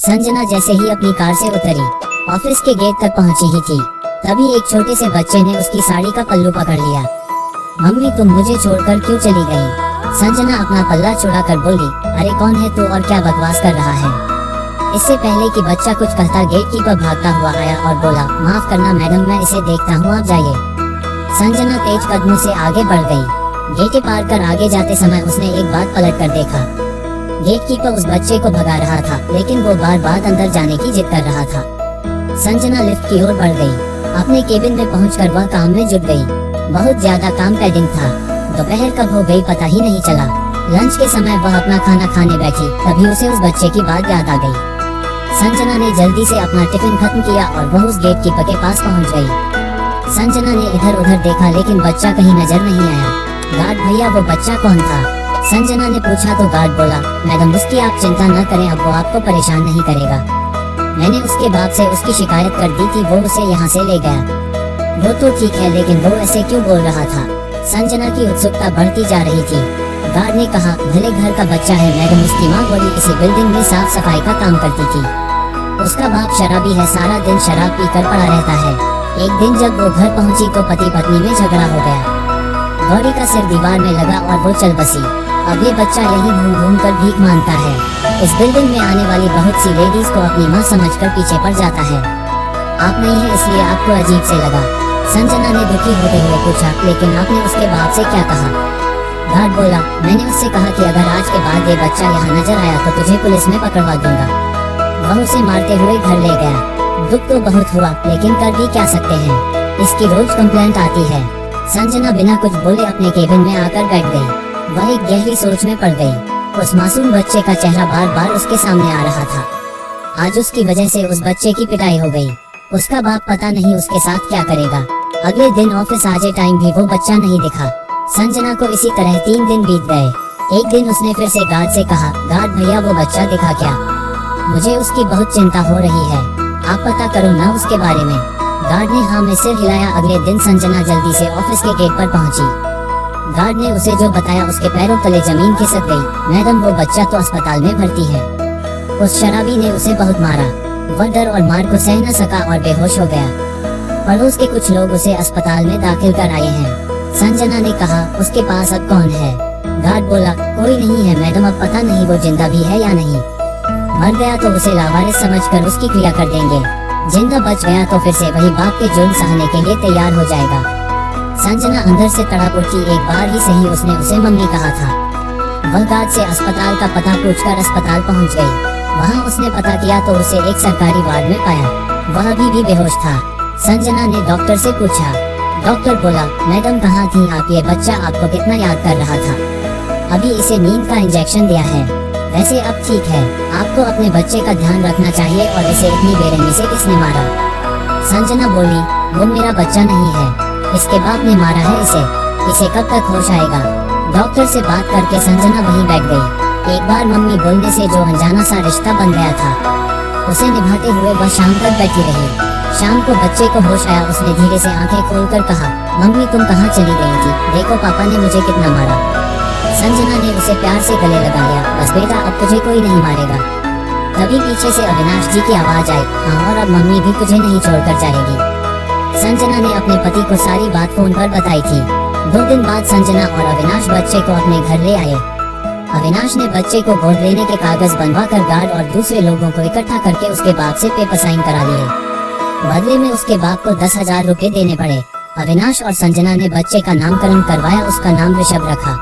संजना जैसे ही अपनी कार से उतरी, ऑफिस के गेट तक पहुंची ही थी, तभी एक छोटे से बच्चे ने उसकी साड़ी का पल्लू पकड़ लिया। मम्मी तुम मुझे छोड़कर क्यों चली गई? संजना अपना पल्ला छुड़ा कर बोली, अरे कौन है तू और क्या बकवास कर रहा है? इससे पहले कि बच्चा कुछ कहता, गेटकीपर भागता हुआ आया और बोला, माफ करना मैडम, मैं इसे देखता हूँ, आप जाइए। संजना तेज कदमों से आगे बढ़ गई। गेट पार कर आगे जाते समय उसने एक बार पलट कर देखा। गेटकीपर उस बच्चे को भगा रहा था, लेकिन वो बार बार अंदर जाने की जिद कर रहा था। संजना लिफ्ट की ओर बढ़ गई। अपने केबिन में पहुंचकर वह काम में जुट गई। बहुत ज्यादा काम पेंडिंग था। दोपहर कब हो गई पता ही नहीं चला। लंच के समय वह अपना खाना खाने बैठी, तभी उसे उस बच्चे की बात याद आ गई। संजना ने जल्दी से अपना टिफिन खत्म किया और वह उस गेटकीपर के पास पहुंच गई। संजना ने इधर उधर देखा, लेकिन बच्चा कहीं नजर नहीं आया। गार्ड भैया, वो बच्चा कौन था? संजना ने पूछा तो गार्ड बोला, मैडम उसकी आप चिंता न करें, अब वो आपको परेशान नहीं करेगा। मैंने उसके बाप से उसकी शिकायत कर दी थी, वो उसे यहाँ से ले गया। वो तो ठीक है, लेकिन वो ऐसे क्यों बोल रहा था? संजना की उत्सुकता बढ़ती जा रही थी। गार्ड ने कहा, भले घर का बच्चा है मैडम, उसकी माँ बोली इसी बिल्डिंग में साफ सफाई का काम करती थी। उसका बाप शराबी है, सारा दिन शराब पीकर पड़ा रहता है। एक दिन जब वो घर पहुंची तो पति पत्नी में झगड़ा हो गया। गौरी का सिर दीवार में लगा और वो चल बसी। अब ये बच्चा यही घूम घूम कर भीख मांगता है। इस बिल्डिंग में आने वाली बहुत सी लेडीज को अपनी माँ समझकर पीछे पड़ जाता है। आप नहीं है इसलिए आपको अजीब से लगा? संजना ने दुखी होते हुए पूछा, लेकिन आपने उसके बाप से क्या कहा? गार्ड बोला, मैंने उससे कहा कि अगर आज के बाद ये बच्चा यहाँ नजर आया तो तुझे पुलिस में पकड़वा दूंगा। वह उसे मारते हुए घर ले गया। दुख तो बहुत हुआ, लेकिन कर भी क्या सकते हैं, इसकी रोज कंप्लेंट आती है। संजना बिना कुछ बोले अपने केबिन में आकर बैठ गई। वह एक गहरी सोच में पड़ गई। उस मासूम बच्चे का चेहरा बार बार उसके सामने आ रहा था। आज उसकी वजह से उस बच्चे की पिटाई हो गई। उसका बाप पता नहीं उसके साथ क्या करेगा। अगले दिन ऑफिस आजे टाइम भी वो बच्चा नहीं दिखा। संजना को इसी तरह 3 दिन बीत गए। एक दिन उसने फिर से गार्ड से कहा, गार्ड भैया वो बच्चा दिखा क्या? मुझे उसकी बहुत चिंता हो रही है, आप पता करो ना उसके बारे में। गार्ड ने हाँ में सिर हिलाया। अगले दिन संजना जल्दी से ऑफिस के गेट पर पहुंची। गार्ड ने उसे जो बताया उसके पैरों तले जमीन खिसक गई। मैडम वो बच्चा तो अस्पताल में भर्ती है। उस शराबी ने उसे बहुत मारा। वह डर और मार को सह न सका और बेहोश हो गया। पड़ोस के कुछ लोग उसे अस्पताल में दाखिल कर आए हैं। संजना ने कहा, उसके पास अब कौन है? गार्ड बोला, कोई नहीं है मैडम, अब पता नहीं वो जिंदा भी है या नहीं। मर गया तो उसे लावारिस समझकर उसकी क्रिया कर देंगे। जिंदा बच गया तो फिर से वही बाप के जुर्म सहने के लिए तैयार हो जाएगा। संजना अंदर से तड़प उठी। एक बार ही सही उसने उसे मम्मी कहा था। वह गार्ड से अस्पताल का पता पूछकर अस्पताल पहुंच गई। वहां उसने पता किया तो उसे एक सरकारी वार्ड में पाया। वह अभी भी बेहोश था। संजना ने डॉक्टर से पूछा। डॉक्टर बोला, मैडम कहाँ थी आप? ये बच्चा आपको कितना याद कर रहा था। अभी इसे नींद का इंजेक्शन दिया है। वैसे अब ठीक है। आपको अपने बच्चे का ध्यान रखना चाहिए। और इसे इतनी बेरहमी से किसने मारा? संजना बोली, वो मेरा बच्चा नहीं है, इसके बाप ने मारा है इसे कब तक होश आएगा? डॉक्टर से बात करके संजना वहीं बैठ गई। एक बार मम्मी बोलने से जो अनजाना सा रिश्ता बन गया था, उसे निभाते हुए वह शाम तक बैठी रही। शाम को बच्चे को होश आया। उसने धीरे से आंखें खोलकर कहा, मम्मी तुम कहाँ चली गई थी? देखो पापा ने मुझे कितना मारा। संजना ने उसे प्यार से गले लगा लिया। बस बेटा, अब तुझे कोई नहीं मारेगा। तभी पीछे से अविनाश जी की आवाज आई, हाँ और अब मम्मी भी तुझे नहीं छोड़कर जाएगी। संजना ने अपने पति को सारी बात फोन पर बताई थी। 2 दिन बाद संजना और अविनाश बच्चे को अपने घर ले आए। अविनाश ने बच्चे को गोद लेने के कागज बनवा कर गार्ड और दूसरे लोगों को इकट्ठा करके उसके बाप से पेपर साइन करा लिए। बदले में उसके बाप को 10,000 रुपए देने पड़े। अविनाश और संजना ने बच्चे का नामकरण करवाया। उसका नाम ऋषभ रखा।